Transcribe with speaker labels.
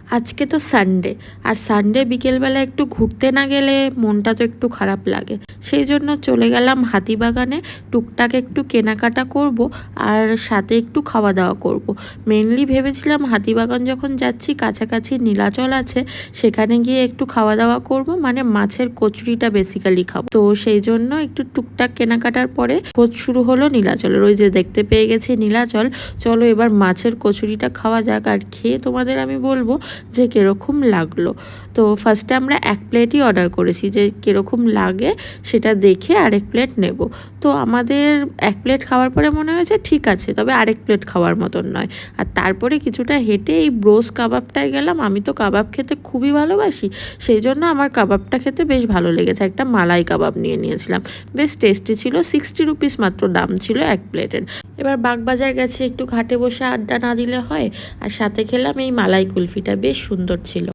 Speaker 1: আজকে তো সানডে, আর সানডে বিকেলবেলা একটু ঘুরতে না গেলে মনটা তো একটু খারাপ লাগে। সেই জন্য চলে গেলাম হাতিবাগানে, টুকটাক একটু কেনাকাটা করব আর সাথে একটু খাওয়া দাওয়া করব। মেনলি ভেবেছিলাম হাতিবাগান যখন যাচ্ছি কাছাকাছি নীলাচল আছে, সেখানে গিয়ে একটু খাওয়া দাওয়া করব, মানে মাছের কচুরিটা বেসিক্যালি খাবো। তো সেই জন্য একটু টুকটাক কেনাকাটার পরে খোঁজ শুরু হলো নীলাচলের। ওই যে দেখতে পেয়ে গেছি নীলাচল, চলো এবার মাছের কচুরিটা খাওয়া যাক, আর খেয়ে তোমাদের আমি বলবো যে কীরকম লাগলো। তো ফার্স্টে আমরা এক প্লেটই অর্ডার করেছি, যে কীরকম লাগে সেটা দেখে আরেক প্লেট নেব। তো আমাদের এক প্লেট খাওয়ার পরে মনে হয়েছে ঠিক আছে, তবে আরেক প্লেট খাওয়ার মতন নয়। আর তারপরে কিছুটা হেঁটে এই ব্রোস কাবাবটায় গেলাম। আমি তো কাবাব খেতে খুবই ভালোবাসি, সেই জন্য আমার কাবাবটা খেতে বেশ ভালো লেগেছে। একটা মালাই কাবাব নিয়ে নিয়েছিলাম, বেশ টেস্টি ছিল। 60 রুপিস মাত্র দাম ছিল এক প্লেটের। এবার বাগবাজার গেছে, একটু ঘাটে বসে আড্ডা না দিলে হয়। আর সাথে খেলাম এই মালাই কুলফিটা, বেশ সুন্দর ছিল।